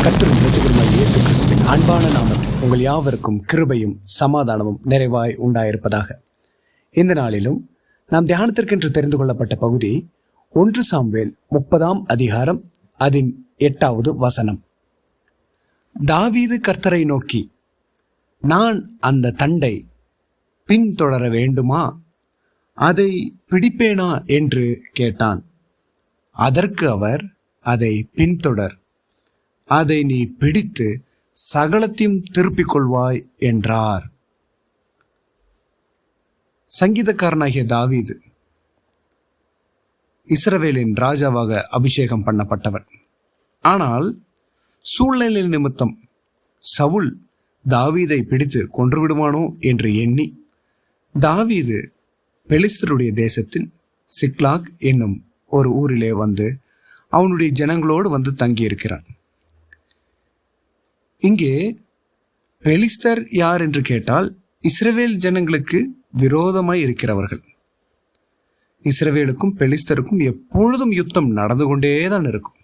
கர்த்தரும் இரட்சகருமாகிய இயேசு கிறிஸ்துவின் அன்பான நாமத்தில் உங்கள் யாவருக்கும் கிருபையும் சமாதானமும் நிறைவாய் உண்டாயிருப்பதாக. இந்த நாளிலும் நாம் தியானத்திற்கென்று தெரிந்து கொள்ளப்பட்ட பகுதி 1 சாமுவேல் 30ஆம் அதிகாரம் அதன் 8வது வசனம். தாவீது கர்த்தரை நோக்கி, நான் அந்த தண்டை பின்தொடர வேண்டுமா, அதை பிடிப்பேனா என்று கேட்டான். அதற்கு அவர், அதை பின்தொடர், அதை நீ பிடித்து சகலத்தையும் திருப்பிக் கொள்வாய் என்றார். சங்கீதக்காரனாகிய தாவீது இஸ்ரவேலின் ராஜாவாக அபிஷேகம் பண்ணப்பட்டவன். ஆனால் சூழ்நிலை நிமித்தம் சவுல் தாவீதை பிடித்து கொன்றுவிடுவானோ என்று எண்ணி தாவீது பெலிஸ்தருடைய தேசத்தில் சிக்லாக் என்னும் ஒரு ஊரிலே வந்து அவனுடைய ஜனங்களோடு வந்து தங்கியிருக்கிறான். இங்கே பெலிஸ்தர் யார் என்று கேட்டால், இஸ்ரவேல் ஜனங்களுக்கு விரோதமாய் இருக்கிறவர்கள். இஸ்ரவேலுக்கும் பெலிஸ்தருக்கும் எப்பொழுதும் யுத்தம் நடந்து கொண்டேதான் இருக்கும்.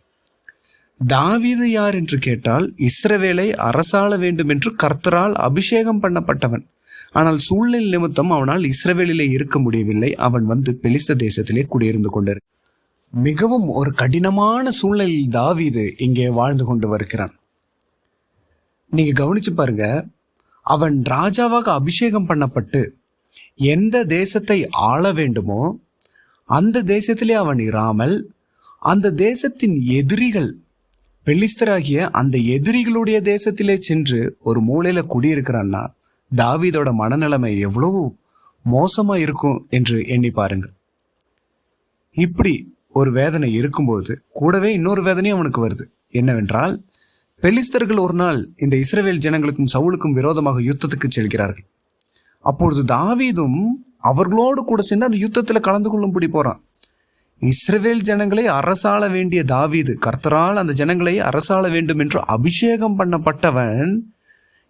தாவீது யார் என்று கேட்டால், இஸ்ரவேலை அரசாள வேண்டும் என்று கர்த்தரால் அபிஷேகம் பண்ணப்பட்டவன். ஆனால் சூழ்நிலை நிமித்தம் அவனால் இஸ்ரவேலிலே இருக்க முடியவில்லை. அவன் வந்து பெலிஸ்த தேசத்திலே குடியிருந்து கொண்டிரு. மிகவும் ஒரு கடினமான சூழ்நிலையில் தாவீது இங்கே வாழ்ந்து கொண்டு வருகிறான். நீங்க கவனிச்சு பாருங்க, அவன் ராஜாவாக அபிஷேகம் பண்ணப்பட்டு எந்த தேசத்தை ஆள வேண்டுமோ அந்த தேசத்திலே அவன் இராமல், அந்த தேசத்தின் எதிரிகள் பெலிஸ்தராகிய அந்த எதிரிகளுடைய தேசத்திலே சென்று ஒரு மூலையில குடியிருக்கிறான்னா தாவீதோட மனநிலைமை எவ்வளவு மோசமா இருக்கும் என்று எண்ணி பாருங்க. இப்படி ஒரு வேதனை இருக்கும்போது கூடவே இன்னொரு வேதனையும் அவனுக்கு வருது. என்னவென்றால், பெலிஸ்தர்கள் ஒரு நாள் இந்த இஸ்ரவேல் ஜனங்களுக்கும் சவுலுக்கும் விரோதமாக யுத்தத்துக்கு செல்கிறார்கள். அப்பொழுது தாவீதும் அவர்களோடு கூட சேர்ந்து அந்த யுத்தத்தில் கலந்து கொள்ளும்படி போறான். இஸ்ரவேல் ஜனங்களை அரசாள வேண்டிய தாவீது, கர்த்தரால் அந்த ஜனங்களை அரசாள வேண்டும் என்று அபிஷேகம் பண்ணப்பட்டவன்,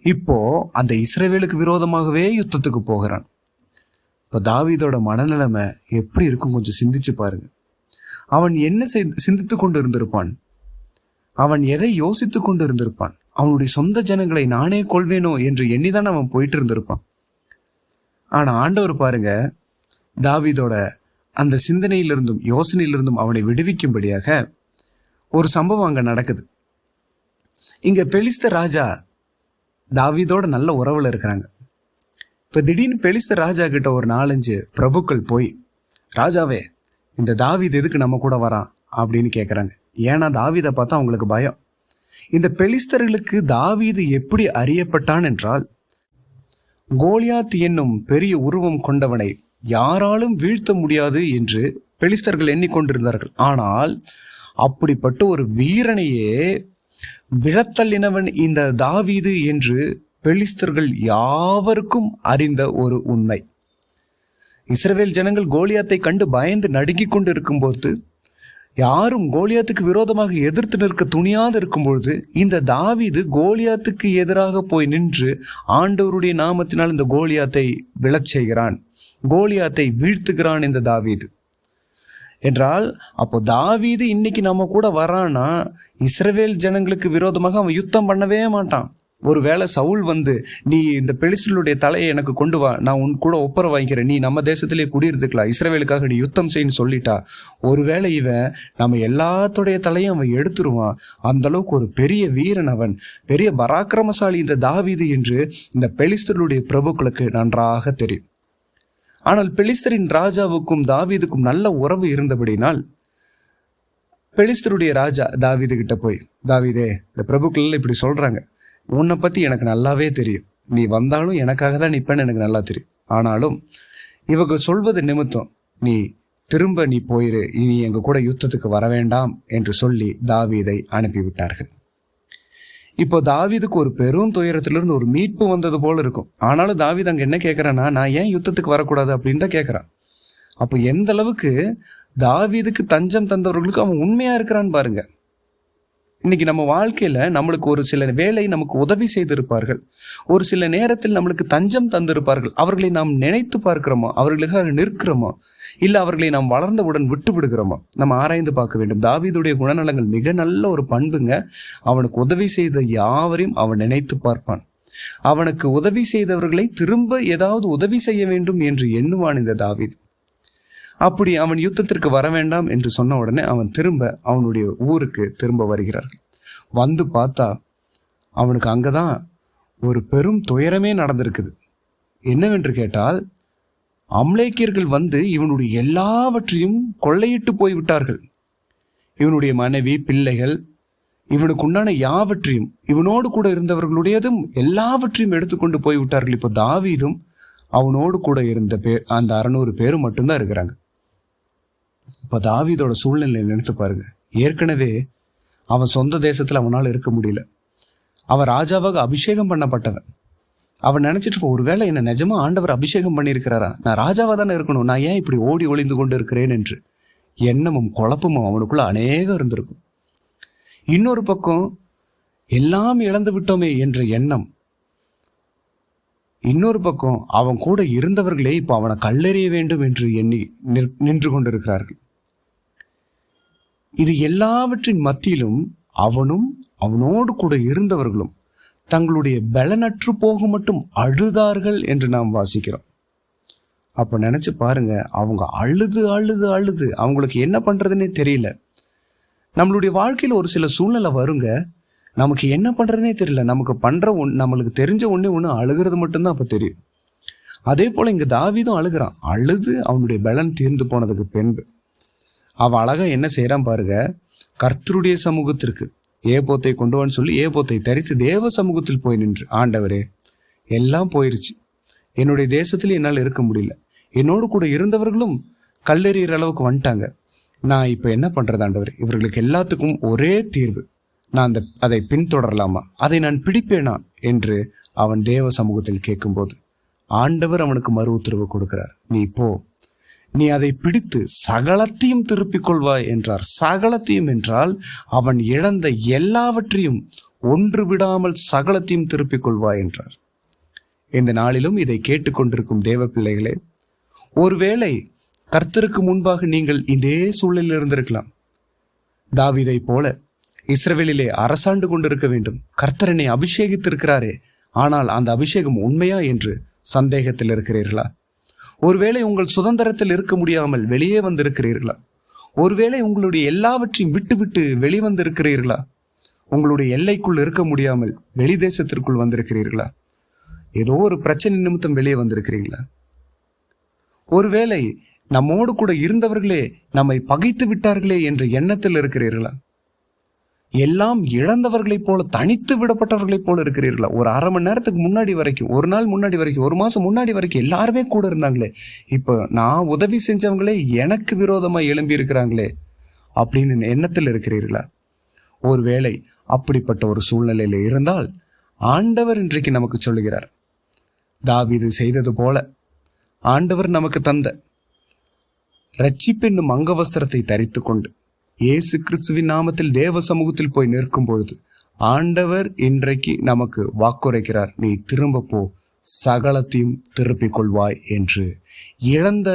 இப்போ அந்த இஸ்ரவேலுக்கு விரோதமாகவே யுத்தத்துக்கு போகிறான். இப்போ தாவீதோட மனநிலைமை எப்படி இருக்கும் கொஞ்சம் சிந்திச்சு பாருங்க. அவன் என்ன சிந்தித்து கொண்டு இருந்திருப்பான்? அவன் எதை யோசித்து கொண்டு இருந்திருப்பான்? அவனுடைய சொந்த ஜனங்களை நானே கொள்வேனோ என்று எண்ணிதான் அவன் போயிட்டு இருந்திருப்பான். ஆனா ஆண்டவர் பாருங்க, தாவீதோட அந்த சிந்தனையிலிருந்தும் யோசனையிலிருந்தும் அவனை விடுவிக்கும்படியாக ஒரு சம்பவம் அங்க நடக்குது. இங்க பெலிஸ்த ராஜா தாவீதோட நல்ல உறவுல இருக்கிறாங்க. இப்ப திடீர்னு பெலிஸ்த ராஜா கிட்ட ஒரு 4-5 பிரபுக்கள் போய், ராஜாவே, இந்த தாவீது எதுக்கு நம்ம கூட வரான் அப்படின்னு கேட்குறாங்க. ஏன்னா தாவீதை பார்த்தா அவங்களுக்கு பயம். இந்த பெலிஸ்தர்களுக்கு தாவீது எப்படி அறியப்பட்டான் என்றால், கோலியாத் என்னும் பெரிய உருவம் கொண்டவனை யாராலும் வீழ்த்த முடியாது என்று பெலிஸ்தர்கள் எண்ணிக்கொண்டிருந்தார்கள். ஆனால் அப்படிப்பட்ட ஒரு வீரனையே விழத்தள்ளினவன் இந்த தாவீது என்று பெலிஸ்தர்கள் யாவருக்கும் அறிந்த ஒரு உண்மை. இஸ்ரவேல் ஜனங்கள் கோலியாத்தை கண்டு பயந்து நடுங்கிக் கொண்டு இருக்கும்போது, யாரும் கோலியாத்துக்கு விரோதமாக எதிர்த்து நிற்க துணியாது இருக்கும்பொழுது, இந்த தாவீது கோலியாத்துக்கு எதிராக போய் நின்று ஆண்டவருடைய நாமத்தினால் இந்த கோலியாத்தை விழச் செய்கிறான், கோலியாத்தை வீழ்த்துகிறான் இந்த தாவீது என்றால், அப்போ தாவீது இன்னைக்கு நம்ம கூட வரான்னா இஸ்ரவேல் ஜனங்களுக்கு விரோதமாக அவன் யுத்தம் பண்ணவே மாட்டான். ஒருவேளை சவுல் வந்து, நீ இந்த பெலிஸ்தர்களுடைய தலையை எனக்கு கொண்டு வா, நான் உன் கூட ஒப்பர வாங்கிக்கிறேன், நீ நம்ம தேசத்திலே குடியிருந்துக்கலாம், இஸ்ரவேலுக்காக நீ யுத்தம் செய்யன்னு சொல்லிட்டா, ஒருவேளை இவன் நம்ம எல்லாத்துடைய தலையும் அவன் எடுத்துருவான். அந்த அளவுக்கு ஒரு பெரிய வீரன் அவன், பெரிய பராக்கிரமசாலி இந்த தாவீது என்று இந்த பெலிஸ்தர்களுடைய பிரபுக்களுக்கு நன்றாக தெரியும். ஆனால் பெலிஸ்தரின் ராஜாவுக்கும் தாவீதுக்கும் நல்ல உறவு இருந்தபடினால் பெலிஸ்தருடைய ராஜா தாவீது கிட்ட போய், தாவீதே, இந்த பிரபுக்கள் இப்படி சொல்றாங்க, உன்னை பற்றி எனக்கு நல்லாவே தெரியும், நீ வந்தாலும் எனக்காக தான் நிற்பேன்னு எனக்கு நல்லா தெரியும், ஆனாலும் இவங்க சொல்வது நிமித்தம் நீ போயிரு, இனி எங்க கூட யுத்தத்துக்கு வர வேண்டாம் என்று சொல்லி தாவீதை அனுப்பிவிட்டார்கள். இப்போ தாவீதுக்கு ஒரு பெரும் துயரத்திலிருந்து ஒரு மீட்பு வந்தது போல இருக்கும். ஆனாலும் தாவீது அங்கே என்ன கேட்குறான்னா, நான் ஏன் யுத்தத்துக்கு வரக்கூடாது அப்படின்னு தான் கேட்குறான். அப்போ எந்த அளவுக்கு தாவீதுக்கு தஞ்சம் தந்தவர்களுக்கு அவன் உண்மையா இருக்கிறான்னு பாருங்க. இன்னைக்கு நம்ம வாழ்க்கையில நம்மளுக்கு ஒரு சில வேளை நமக்கு உதவி செய்திருப்பார்கள், ஒரு சில நேரத்தில் நம்மளுக்கு தஞ்சம் தந்திருப்பார்கள். அவர்களை நாம் நினைத்து பார்க்கிறோமா? அவர்களுக்காக நிற்கிறோமா? இல்ல அவர்களை நாம் வளர்ந்தவுடன் விட்டு விடுகிறோமா? நம்ம ஆராய்ந்து பார்க்க வேண்டும். தாவீதுடைய குணநலங்கள் மிக நல்ல ஒரு பண்புங்க. அவனுக்கு உதவி செய்த யாவரையும் அவன் நினைத்து பார்ப்பான். அவனுக்கு உதவி செய்தவர்களை திரும்ப ஏதாவது உதவி செய்ய வேண்டும் என்று எண்ணுவான் இந்த தாவீது. அப்படி அவன் யுத்தத்திற்கு வர வேண்டாம் என்று சொன்ன உடனே அவன் திரும்ப அவனுடைய ஊருக்கு திரும்ப வருகிறார்கள். வந்து பார்த்தா அவனுக்கு அங்கதான் ஒரு பெரும் துயரமே நடந்திருக்குது. என்னவென்று கேட்டால், அம்லேக்கியர்கள் வந்து இவனுடைய எல்லாவற்றையும் கொள்ளையிட்டு போய்விட்டார்கள். இவனுடைய மனைவி, பிள்ளைகள், இவனுக்கு உண்டான யாவற்றையும், இவனோடு கூட இருந்தவர்களுடையதும் எல்லாவற்றையும் எடுத்துக்கொண்டு போய்விட்டார்கள். இப்போ தாவீதும் அவனோடு கூட இருந்த அந்த 600 பேரும் மட்டும்தான் இருக்கிறாங்க. இப்போ தாவீதோட சூழ்நிலையை நினைத்து பாருங்க. ஏற்கனவே அவன் சொந்த தேசத்தில் அவனால் இருக்க முடியல. அவன் ராஜாவாக அபிஷேகம் பண்ணப்பட்டவன். அவன் நினைச்சிட்டு, ஒருவேளை என்ன நிஜமா ஆண்டவர் அபிஷேகம் பண்ணியிருக்கிறாரா? நான் ராஜாவா தானே இருக்கணும், நான் ஏன் இப்படி ஓடி ஒளிந்து கொண்டு இருக்கிறேன் என்று எண்ணமும் குழப்பமும் அவனுக்குள்ள அநேகம் இருந்திருக்கும். இன்னொரு பக்கம் எல்லாம் இழந்து விட்டோமே என்ற எண்ணம். இன்னொரு பக்கம் அவன் கூட இருந்தவர்களே இப்போ அவனை கல்லெறிய வேண்டும் என்று எண்ணி நின்று கொண்டிருக்கிறார்கள். இது எல்லாவற்றின் மத்தியிலும் அவனும் அவனோடு கூட இருந்தவர்களும் தங்களுடைய பலனற்று போக மட்டும் அழுதார்கள் என்று நாம் வாசிக்கிறோம். அப்ப நினைச்சு பாருங்க, அவங்க அழுது அழுது அழுது அவங்களுக்கு என்ன பண்றதுன்னே தெரியல. நம்மளுடைய வாழ்க்கையில் ஒரு சில சூழ்நிலை வருங்க, நமக்கு என்ன பண்றதுனே தெரியல. நமக்கு நம்மளுக்கு தெரிஞ்ச ஒண்ணு அழுகிறது மட்டும்தான் அப்ப தெரியும். அதே போல இங்க தாவீதும் அழுகிறான். அழுது அவனுடைய பலன் தீர்ந்து போனதுக்கு பின்பு அவன் அழகா என்ன செய்யறான் பாருங்க. கர்த்தருடைய சமூகத்திற்கு ஏபோத்தை கொண்டு வான்னு சொல்லி ஏபோத்தை தரித்து தேவ சமூகத்தில் போய் நின்று, ஆண்டவரே எல்லாம் போயிருச்சு, என்னுடைய தேசத்துல என்னால் இருக்க முடியல, என்னோடு கூட இருந்தவர்களும் கல்லெறிகிற அளவுக்கு வந்துட்டாங்க, நான் இப்ப என்ன பண்றது ஆண்டவர்? இவர்களுக்கு எல்லாத்துக்கும் ஒரே தீர்வு, நான் அதை பின்தொடரலாமா, அதை நான் பிடிப்பேனா என்று அவன் தேவ சமூகத்தில் கேட்கும்போது ஆண்டவர் அவனுக்கு மறு உத்தரவு கொடுக்கிறார். நீ போ, நீ அதை பிடித்து சகலத்தையும் திருப்பிக் கொள்வாய் என்றார். சகலத்தையும் என்றால் அவன் இழந்த எல்லாவற்றையும் ஒன்று விடாமல் சகலத்தையும் திருப்பிக் கொள்வாய் என்றார். இந்த நாளிலும் இதை கேட்டுக்கொண்டிருக்கும் தேவ பிள்ளைகளே, ஒருவேளை கர்த்தருக்கு முன்பாக நீங்கள் இதே சூழலில் இருந்திருக்கலாம். தாவீதை போல இஸ்ரவேலிலே அரசாண்டு கொண்டிருக்க வேண்டும், கர்த்தரனை அபிஷேகித்திருக்கிறாரே, ஆனால் அந்த அபிஷேகம் உண்மையா என்று சந்தேகத்தில் இருக்கிறீர்களா? ஒருவேளை உங்கள் சுதந்திரத்தில் இருக்க முடியாமல் வெளியே வந்திருக்கிறீர்களா? ஒருவேளை உங்களுடைய எல்லாவற்றையும் விட்டு விட்டு வெளிவந்திருக்கிறீர்களா? உங்களுடைய எல்லைக்குள் இருக்க முடியாமல் வெளி தேசத்திற்குள் வந்திருக்கிறீர்களா? ஏதோ ஒரு பிரச்சனை நிமித்தம் வெளியே வந்திருக்கிறீங்களா? ஒருவேளை நம்மோடு கூட இருந்தவர்களே நம்மை பகைத்து விட்டார்களே என்ற எண்ணத்தில் இருக்கிறீர்களா? எல்லாம் இழந்தவர்களைப் போல, தனித்து விடப்பட்டவர்களைப் போல இருக்கிறீர்களா? ஒரு அரை மணி நேரத்துக்கு முன்னாடி வரைக்கும், ஒரு நாள் முன்னாடி வரைக்கும், ஒரு மாசம் முன்னாடி வரைக்கும் எல்லாருமே கூட இருந்தாங்களே, இப்போ நான் உதவி செஞ்சவங்களே எனக்கு விரோதமா எழும்பி இருக்கிறாங்களே அப்படின்னு எண்ணத்தில் இருக்கிறீர்களா? ஒருவேளை அப்படிப்பட்ட ஒரு சூழ்நிலையில இருந்தால் ஆண்டவர் இன்றைக்கு நமக்கு சொல்லுகிறார், தாவீது செய்தது போல ஆண்டவர் நமக்கு தந்த இரட்சிப்பு என்னும் அங்கவஸ்திரத்தை தரித்து கொண்டு இயேசு கிறிஸ்துவின் நாமத்தில் தேவ சமூகத்தில் போய் நிற்கும் பொழுது ஆண்டவர் இன்றைக்கு நமக்கு வாக்குரைக்கிறார், நீ திரும்ப போ, சகலத்தையும் திருப்பிக் கொள்வாய் என்று. இழந்த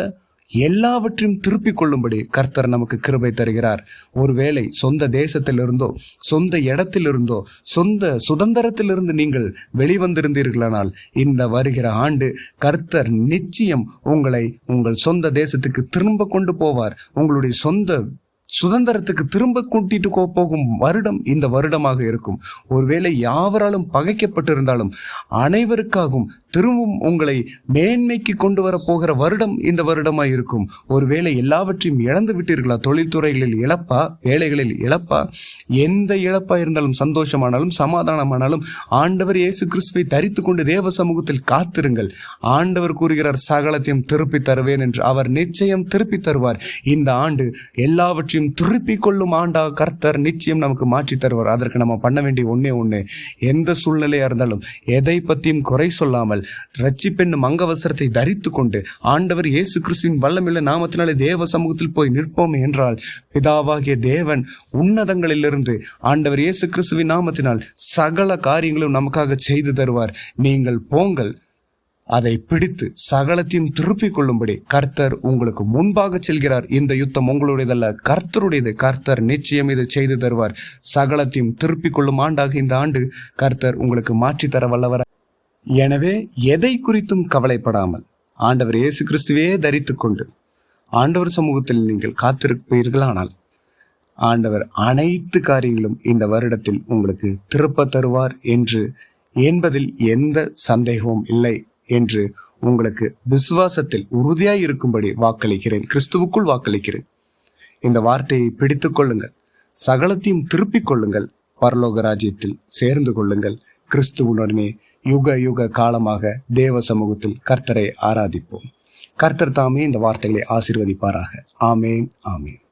எல்லாவற்றையும் திருப்பிக் கொள்ளும்படி கர்த்தர் நமக்கு கிருபை தருகிறார். ஒருவேளை சொந்த தேசத்திலிருந்தோ, சொந்த இடத்திலிருந்தோ, சொந்த சுதந்திரத்திலிருந்து நீங்கள் வெளிவந்திருந்தீர்களானால் இந்த வருகிற ஆண்டு கர்த்தர் நிச்சயம் உங்களை உங்கள் சொந்த தேசத்துக்கு திரும்ப கொண்டு போவார். உங்களுடைய சொந்த சுதந்திரத்துக்கு திரும்ப கூட்டிட்டு போகும் வருடம் இந்த வருடமாக இருக்கும். ஒருவேளை யாவராலும் பகைக்கப்பட்டிருந்தாலும் அனைவருக்காகவும் திரும்பவும் உங்களை மேன்மைக்கு கொண்டு வர போகிற வருடம் இந்த வருடமாக இருக்கும். ஒருவேளை எல்லாவற்றையும் இழந்து விட்டீர்களா? தொழில்துறைகளில் இழப்பா, வேலைகளில் இழப்பா, எந்த இழப்பா இருந்தாலும், சந்தோஷமானாலும் சமாதானமானாலும் ஆண்டவர் இயேசு கிறிஸ்துவை தரித்து கொண்டு தேவ சமூகத்தில் காத்திருங்கள். ஆண்டவர் கூறுகிறார், சகலத்தையும் திருப்பி தருவேன் என்று. அவர் நிச்சயம் திருப்பி தருவார். இந்த ஆண்டு எல்லாவற்றையும் எல்லாவற்றையும் திருப்பிக் கொள்ளும் ஆண்டாக கர்த்தர் நிச்சயம் நமக்கு மாற்றி தருவார். அதற்கு நம்ம பண்ண வேண்டிய ஒண்ணே, எந்த சூழ்நிலையா இருந்தாலும் எதை பற்றியும் குறை சொல்லாமல் ரட்சிப்பென்னும் அங்கவஸ்திரத்தை தரித்து கொண்டு ஆண்டவர் இயேசு கிறிஸ்துவின் வல்லமையுள்ள நாமத்தினாலே தேவ சமூகத்தில் போய் நிற்போம் என்றால் பிதாவாகிய தேவன் உன்னதங்களிலிருந்து ஆண்டவர் இயேசு கிறிஸ்துவின் நாமத்தினால் சகல காரியங்களும் நமக்காக செய்து தருவார். நீங்கள் போங்கள், அதை பிடித்து சகலத்தையும் திருப்பிக் கொள்ளும்படி கர்த்தர் உங்களுக்கு முன்பாக செல்கிறார். இந்த யுத்தம் உங்களுடையதல்ல, கர்த்தருடையது. கர்த்தர் நிச்சயம் இதை செய்து தருவார். சகலத்தையும் திருப்பிக் கொள்ளும் ஆண்டாக இந்த ஆண்டு கர்த்தர் உங்களுக்கு மாற்றி தர வல்லவர். எனவே எதை குறித்தும் கவலைப்படாமல் ஆண்டவர் இயேசு கிறிஸ்துவே தரித்து கொண்டு ஆண்டவர் சமூகத்தில் நீங்கள் காத்திருப்பீர்களானால் ஆண்டவர் அனைத்து காரியங்களும் இந்த வருடத்தில் உங்களுக்கு திருப்ப தருவார் என்பதில் எந்த சந்தேகமும் இல்லை என்று உங்களுக்கு விசுவாசத்தில் உறுதியாய் இருக்கும்படி வாக்களிக்கிறேன், கிறிஸ்துவுக்குள் வாக்களிக்கிறேன். இந்த வார்த்தையை பிடித்து கொள்ளுங்கள், சகலத்தையும் திருப்பிக் கொள்ளுங்கள், பரலோக ராஜ்யத்தில் சேர்ந்து கொள்ளுங்கள். கிறிஸ்துவுடனே யுக யுக காலமாக தேவ சமூகத்தில் கர்த்தரை ஆராதிப்போம். கர்த்தர் தாமே இந்த வார்த்தைகளை ஆசீர்வதிப்பாராக. ஆமேன், ஆமேன்.